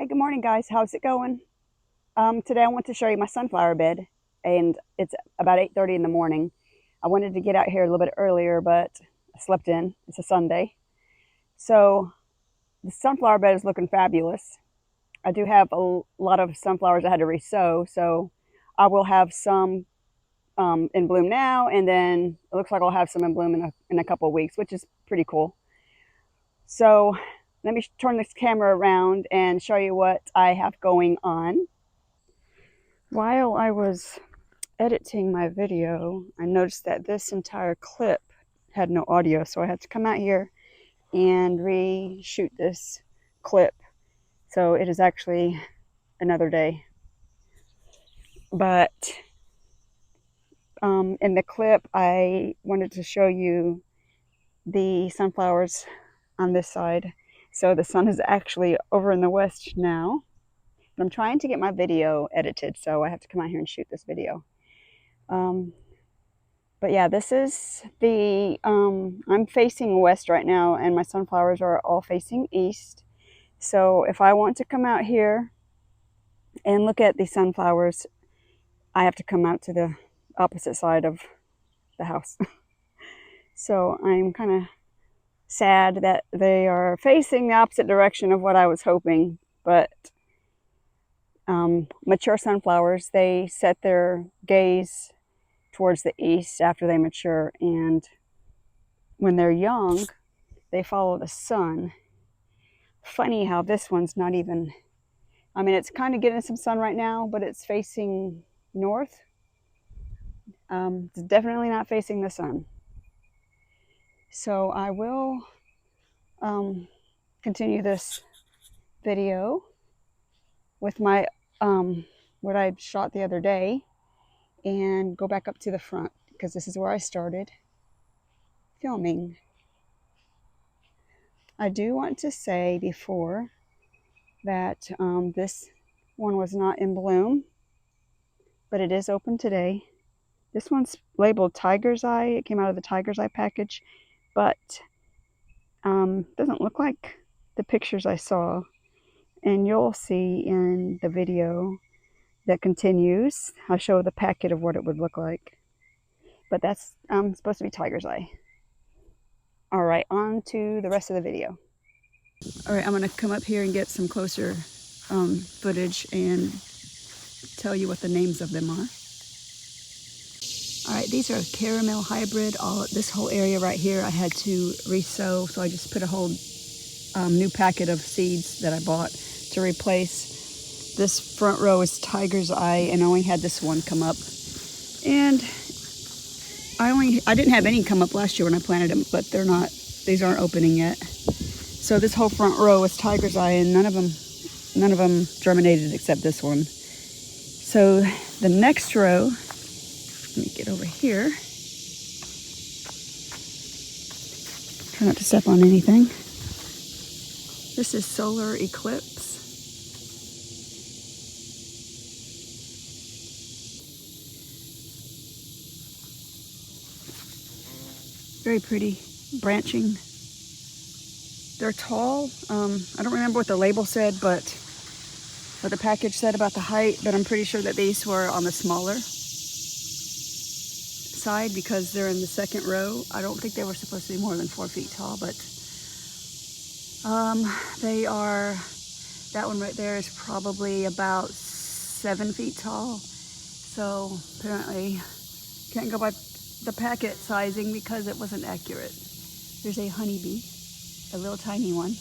Hey, good morning, guys. How's it going? Today I want to show you my sunflower bed, and it's about 8:30 in the morning. I wanted to get out here a little bit earlier, but I slept in. It's a Sunday. So the sunflower bed is looking fabulous. I do have a lot of sunflowers I had to resow, so I will have some in bloom now, and then it looks like I'll have some in bloom in a couple of weeks, which is pretty cool. So let me turn this camera around and show you what I have going on. While I was editing my video, I noticed that this entire clip had no audio, so I had to come out here and reshoot this clip. So it is actually another day. But in the clip, I wanted to show you the sunflowers on this side. So the sun is actually over in the west now. But I'm trying to get my video edited, so I have to come out here and shoot this video. But yeah, this is I'm facing west right now, and my sunflowers are all facing east. So if I want to come out here and look at the sunflowers, I have to come out to the opposite side of the house. So I'm kind of sad that they are facing the opposite direction of what I was hoping. But mature sunflowers, they set their gaze towards the east after they mature, and when they're young, they follow the sun. Funny how this one's not even, I mean, it's kind of getting some sun right now, but it's facing north. It's definitely not facing the sun. So I will continue this video with my what I shot the other day and go back up to the front, because this is where I started filming. I do want to say before that this one was not in bloom, but it is open today. This one's labeled Tiger's Eye. It came out of the Tiger's Eye package, but doesn't look like the pictures I saw. And you'll see in the video that continues, I'll show the packet of what it would look like. But that's supposed to be Tiger's Eye. All right, on to the rest of the video. All right, I'm gonna come up here and get some closer footage and tell you what the names of them are. All right, these are caramel hybrid. This whole area right here I had to resow, so I just put a whole new packet of seeds that I bought to replace. This front row is Tiger's Eye, and I only had this one come up. And I didn't have any come up last year when I planted them, but these aren't opening yet. So this whole front row is Tiger's Eye, and none of them germinated except this one. So the next row, let me get over here. Try not to step on anything. This is Solar Eclipse. Very pretty, branching. They're tall. I don't remember what the label said, but what the package said about the height, but I'm pretty sure that these were on the smaller side because they're in the second row. I don't think they were supposed to be more than 4 feet tall, but they are, that one right there is probably about 7 feet tall. So apparently can't go by the packet sizing because it wasn't accurate. There's a honeybee, a little tiny one.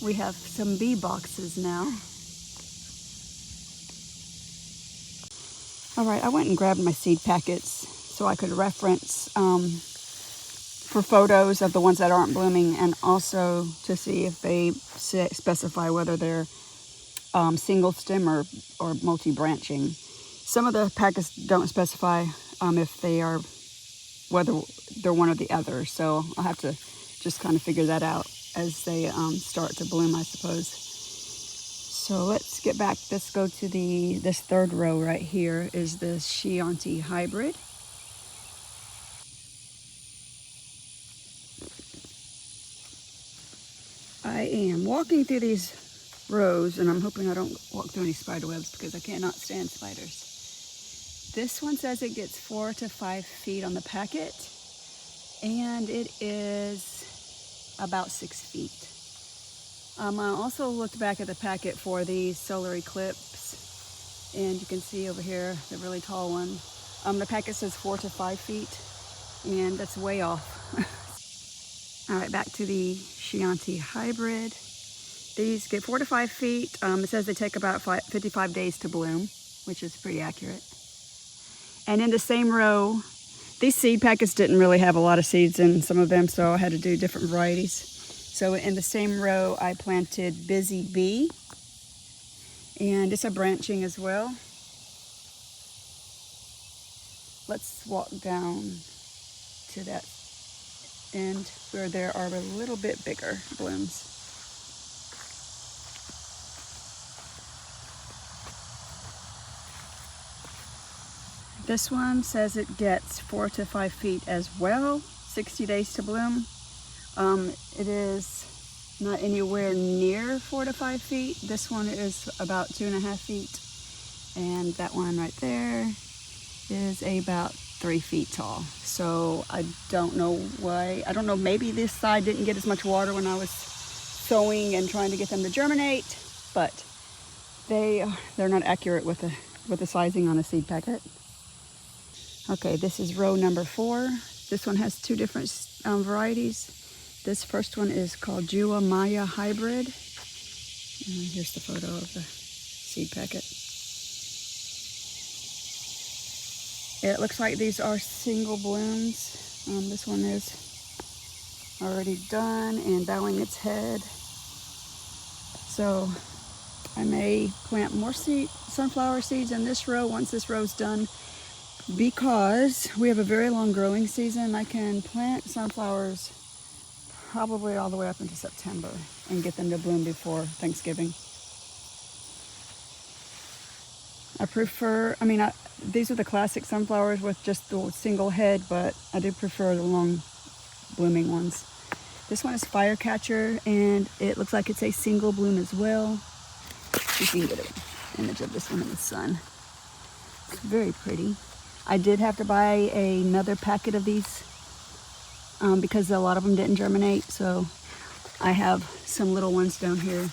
We have some bee boxes now. All right, I went and grabbed my seed packets so I could reference for photos of the ones that aren't blooming, and also to see if they specify whether they're single stem or multi-branching. Some of the packets don't specify if they are, whether they're one or the other. So I'll have to just kind of figure that out as they start to bloom, I suppose. So let's get back. Let's go to this third row right here is the Chianti hybrid. I am walking through these rows, and I'm hoping I don't walk through any spider webs because I cannot stand spiders. This one says it gets 4 to 5 feet on the packet, and it is about 6 feet. I also looked back at the packet for these solar eclipse, and you can see over here the really tall one. The packet says 4 to 5 feet, and that's way off. All right, back to the Chianti hybrid. These get 4 to 5 feet. It says they take about 55 days to bloom, which is pretty accurate. And in the same row, these seed packets didn't really have a lot of seeds in some of them, so I had to do different varieties. So in the same row, I planted Busy Bee, and it's a branching as well. Let's walk down to that end where there are a little bit bigger blooms. This one says it gets 4 to 5 feet as well, 60 days to bloom. It is not anywhere near 4 to 5 feet. This one is about 2.5 feet. And that one right there is about 3 feet tall. So I don't know why. I don't know, maybe this side didn't get as much water when I was sowing and trying to get them to germinate, but they're not accurate with the sizing on a seed packet. Okay, this is row number 4. This one has 2 different varieties. This first one is called Jua Maya Hybrid. And here's the photo of the seed packet. It looks like these are single blooms. This one is already done and bowing its head. So I may plant more sunflower seeds in this row once this row's done. Because we have a very long growing season, I can plant sunflowers probably all the way up into September and get them to bloom before Thanksgiving. These are the classic sunflowers with just the single head, but I do prefer the long blooming ones. This one is Firecatcher, and it looks like it's a single bloom as well. You can get an image of this one in the sun. It's very pretty. I did have to buy another packet of these because a lot of them didn't germinate. So I have some little ones down here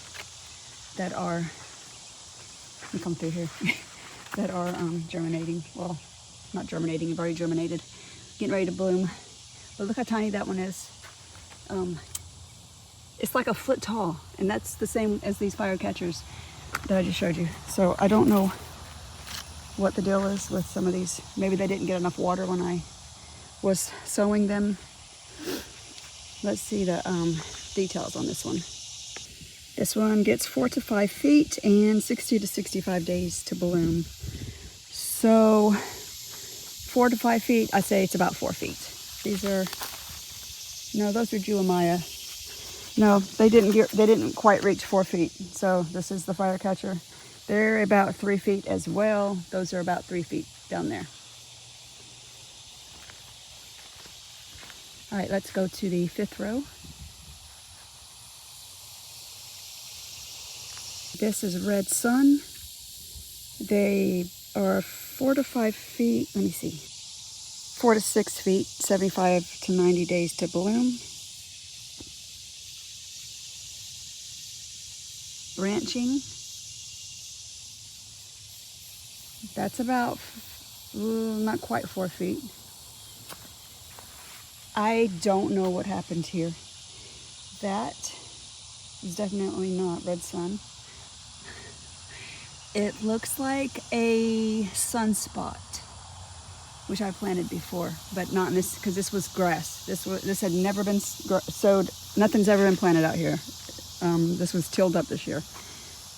that are, let me come through here, that are germinating. Well, not germinating, they've already germinated, getting ready to bloom. But look how tiny that one is. It's like a foot tall, and that's the same as these Firecatchers that I just showed you. So I don't know what the deal is with some of these. Maybe they didn't get enough water when I was sowing them. Let's see the details on this one. This one gets 4 to 5 feet and 60 to 65 days to bloom. So 4 to 5 feet, I say it's about 4 feet. These are, no, those are Juamaya. No, they didn't quite reach 4 feet. So this is the Firecatcher. They're about 3 feet as well. Those are about 3 feet down there. All right, let's go to the 5th row. This is Red Sun. They are 4 to 5 feet, let me see, 4 to 6 feet, 75 to 90 days to bloom. Branching. That's about, not quite 4 feet. I don't know what happened here. That is definitely not Red Sun. It looks like a sunspot, which I planted before, but not in this, because this was grass. This had never been sowed. Nothing's ever been planted out here. This was tilled up this year.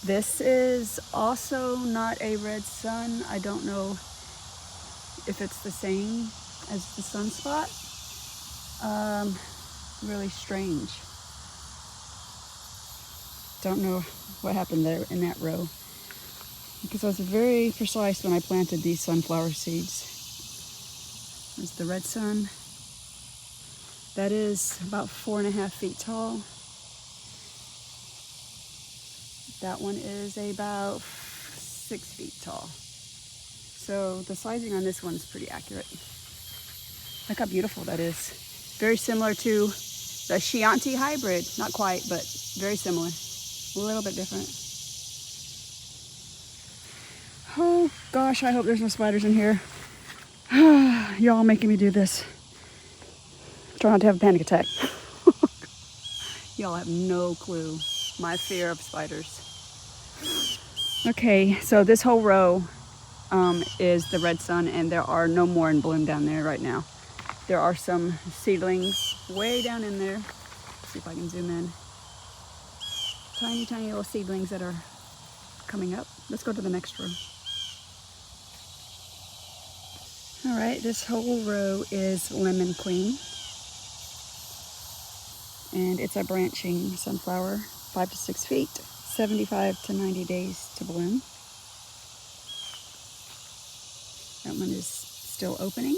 This is also not a Red Sun. I don't know if it's the same as the sunspot. Really strange. Don't know what happened there in that row, because I was very precise when I planted these sunflower seeds. There's the Red Sun. That is about 4.5 feet tall. That one is about 6 feet tall. So the sizing on this one is pretty accurate. Look how beautiful that is. Very similar to the Chianti hybrid. Not quite, but very similar. A little bit different. Oh gosh, I hope there's no spiders in here. Y'all making me do this. Try not to have a panic attack. Y'all have no clue my fear of spiders. Okay, so this whole row is the red sun, and there are no more in bloom down there right now. There are some seedlings way down in there. Let's see if I can zoom in. Tiny, tiny little seedlings that are coming up. Let's go to the next row. All right, this whole row is Lemon Queen. And it's a branching sunflower, 5 to 6 feet, 75 to 90 days to bloom. That one is still opening.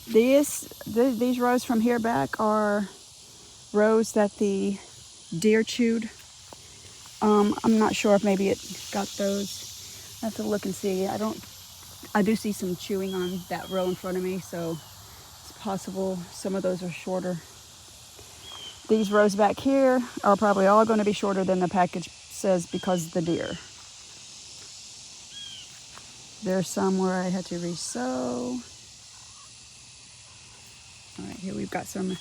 These rows from here back are rows that the deer chewed. I'm not sure if maybe it got those. I have to look and see. I do see some chewing on that row in front of me, so it's possible some of those are shorter. These rows back here are probably all going to be shorter than the package says because of the deer. There's some where I had to resow. All right, here we've got some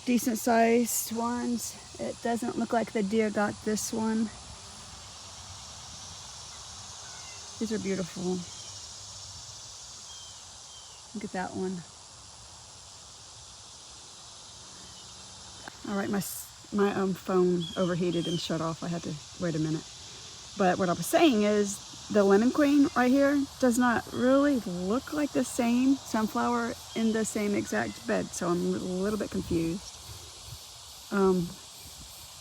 decent sized ones. It doesn't look like the deer got this one. These are beautiful. Look at that one. All right, my phone overheated and shut off. I had to wait a minute. But what I was saying is the Lemon Queen right here does not really look like the same sunflower in the same exact bed. So I'm a little bit confused.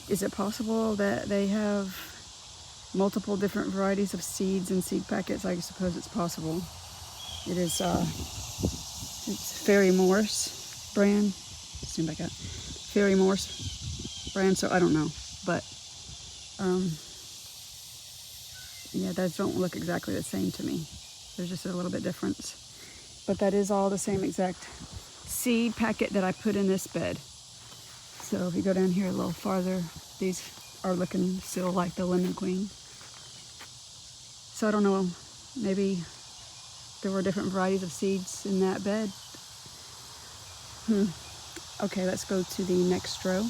Is it possible that they have multiple different varieties of seeds and seed packets? I suppose it's possible. It is, it's Fairy Morse brand. Zoom back up. Fairy Morse brand, so I don't know. But, yeah, those don't look exactly the same to me. There's just a little bit difference. But that is all the same exact seed packet that I put in this bed. So if you go down here a little farther, these are looking still like the Lemon Queen. So I don't know, maybe there were different varieties of seeds in that bed. Okay, let's go to the next row.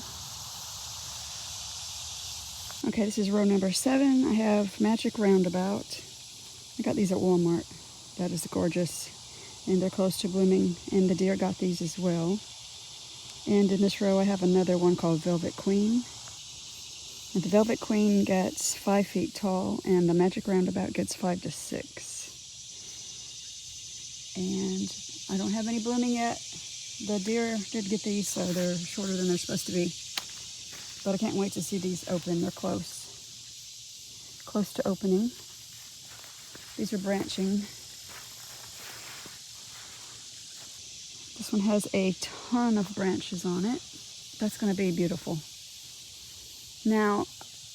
Okay, this is row number 7. I have Magic Roundabout. I got these at Walmart. That is gorgeous. And they're close to blooming. And the deer got these as well. And in this row I have another one called Velvet Queen. And the Velvet Queen gets 5 feet tall, and the Magic Roundabout gets 5 to 6. And I don't have any blooming yet. The deer did get these, so they're shorter than they're supposed to be. But I can't wait to see these open. They're close to opening. These are branching. This one has a ton of branches on it. That's going to be beautiful. Now,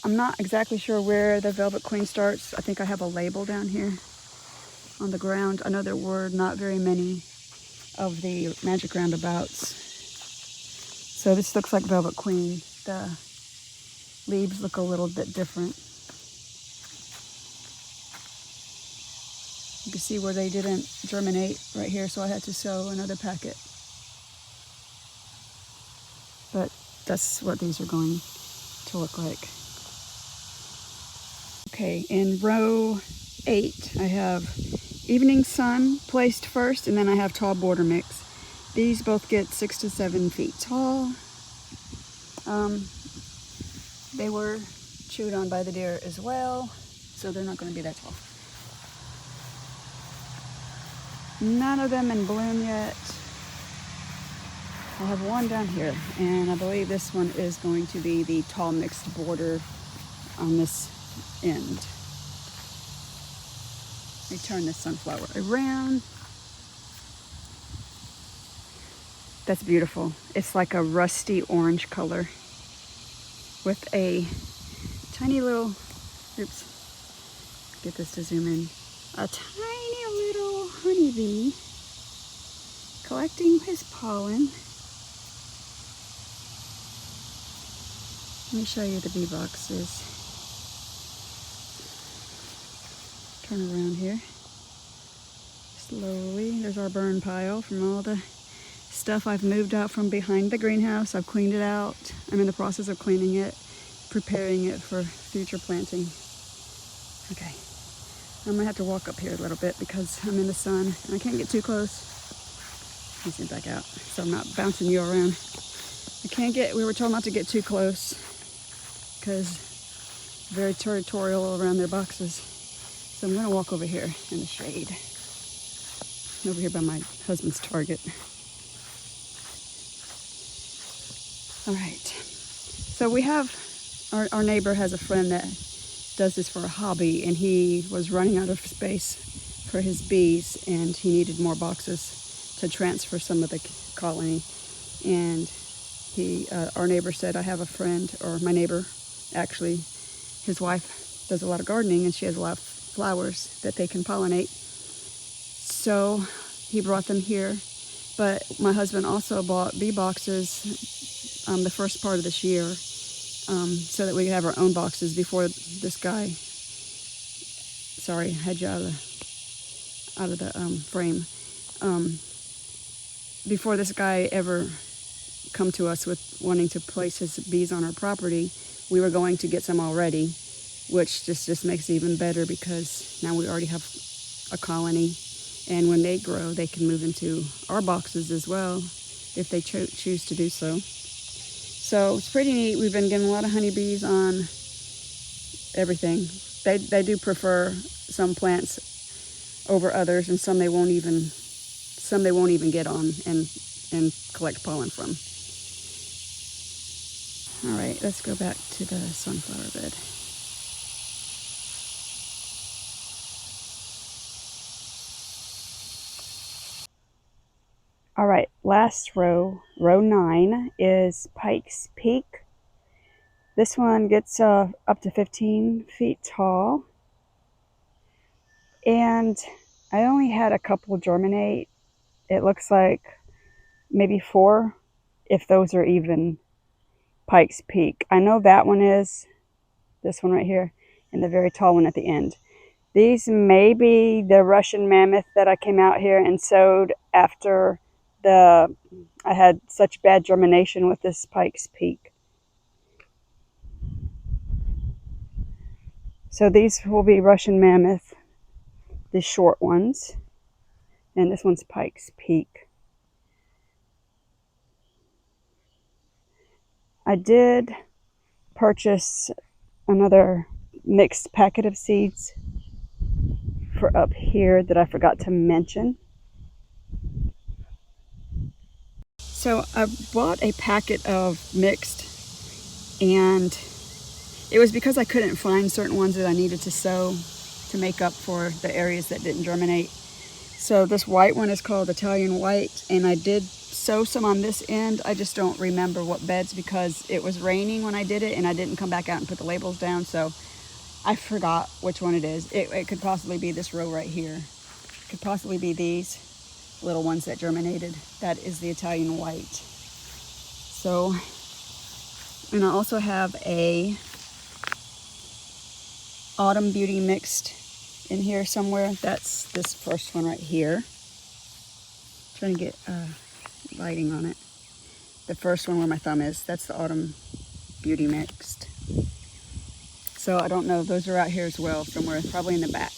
I'm not exactly sure where the Velvet Queen starts. I think I have a label down here on the ground. I know there were not very many of the Magic Roundabouts. So this looks like Velvet Queen. The leaves look a little bit different. You can see where they didn't germinate right here, so I had to sow another packet. But that's what these are going to look like. Okay, in row 8, I have Evening Sun placed first, and then I have Tall Border Mix. These both get 6 to 7 feet tall. They were chewed on by the deer as well, so they're not going to be that tall. None of them in bloom yet. I have one down here, and I believe this one is going to be the tall mixed border on this end. Let me turn this sunflower around. That's beautiful. It's like a rusty orange color with a tiny little, oops, get this to zoom in. A tiny little honeybee collecting his pollen. Let me show you the bee boxes. Turn around here. Slowly. There's our burn pile from all the stuff I've moved out from behind the greenhouse. I've cleaned it out. I'm in the process of cleaning it, preparing it for future planting. Okay. I'm gonna have to walk up here a little bit because I'm in the sun and I can't get too close. Let me zoom back out so I'm not bouncing you around. We were told not to get too close because very territorial around their boxes. So I'm gonna walk over here in the shade. Over here by my husband's Target. All right. So we have, our neighbor has a friend that does this for a hobby, and he was running out of space for his bees, and he needed more boxes to transfer some of the colony. And our neighbor said, I have a friend, or my neighbor, actually, his wife does a lot of gardening, and she has a lot of flowers that they can pollinate. So he brought them here, but my husband also bought bee boxes the first part of this year, so that we could have our own boxes before this guy, sorry, I had you out of the frame, before this guy ever come to us with wanting to place his bees on our property, we were going to get some already, which just makes it even better because now we already have a colony, and when they grow, they can move into our boxes as well if they choose to do so. So it's pretty neat. We've been getting a lot of honeybees on everything. They do prefer some plants over others, and some they won't even get on and collect pollen from. All right, let's go back to the sunflower bed. All right, last row, row 9, is Pike's Peak. This one gets up to 15 feet tall. And I only had a couple germinate. It looks like maybe 4, if those are even Pike's Peak. I know that one is, this one right here, and the very tall one at the end. These may be the Russian mammoth that I came out here and sowed after I had such bad germination with this Pike's Peak. So these will be Russian mammoth, the short ones, and this one's Pike's Peak. I did purchase another mixed packet of seeds for up here that I forgot to mention. So I bought a packet of mixed, and it was because I couldn't find certain ones that I needed to sow to make up for the areas that didn't germinate. So this white one is called Italian White, and I did sow some on this end. I just don't remember what beds because it was raining when I did it, and I didn't come back out and put the labels down, so I forgot which one it is. It could possibly be this row right here. It could possibly be these little ones that germinated. That is the Italian White. So, and I also have a Autumn Beauty mixed in here somewhere. That's this first one right here. Trying to get lighting on it. The first one where my thumb is, that's the Autumn Beauty mixed. So I don't know, those are out here as well somewhere, probably in the back.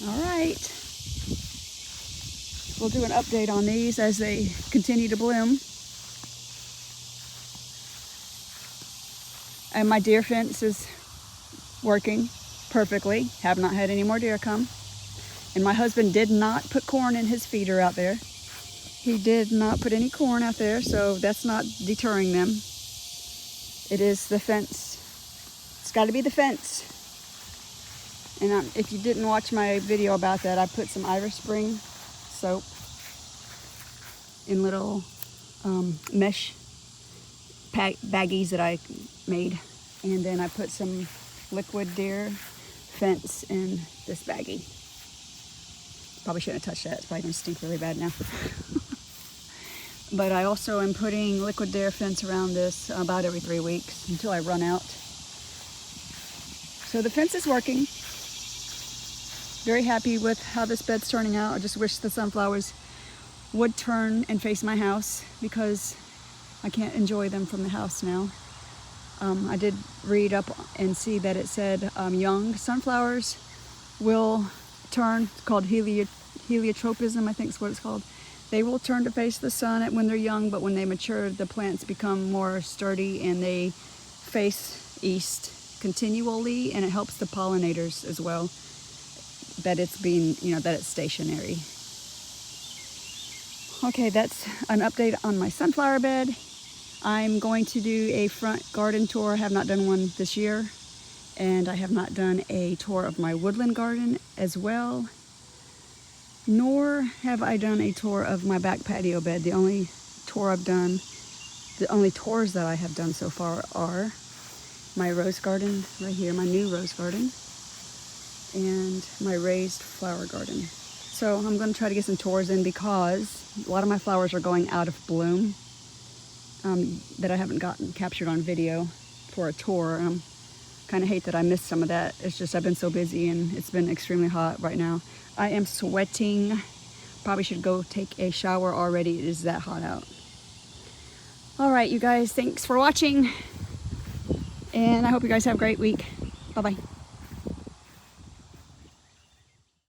All right, we'll do an update on these as they continue to bloom. And my deer fence is working perfectly. Have not had any more deer come. And my husband did not put corn in his feeder out there. He did not put any corn out there, so that's not deterring them. It is the fence. It's got to be the fence. And if you didn't watch my video about that, I put some Irish Spring soap in little mesh baggies that I made. And then I put some liquid deer fence in this baggie. Probably shouldn't have touched that. It's probably going to stink really bad now. But I also am putting liquid deer fence around this about every 3 weeks until I run out. So the fence is working. Very happy with how this bed's turning out. I just wish the sunflowers would turn and face my house because I can't enjoy them from the house now. I did read up and see that it said young sunflowers will turn. It's called heliotropism, I think is what it's called. They will turn to face the sun when they're young, but when they mature, the plants become more sturdy and they face east continually, and it helps the pollinators as well, that it's being, that it's stationary. Okay, that's an update on my sunflower bed. I'm going to do a front garden tour. I have not done one this year, and I have not done a tour of my woodland garden as well, nor have I done a tour of my back patio bed. The only tours that I have done so far are my rose garden right here, my new rose garden, and my raised flower garden. So I'm going to try to get some tours in because a lot of my flowers are going out of bloom that I haven't gotten captured on video for a tour. And I kind of hate that I missed some of that. It's just I've been so busy and it's been extremely hot right now. I am sweating. Probably should go take a shower already. It is that hot out. All right, you guys, thanks for watching. And I hope you guys have a great week. Bye-bye.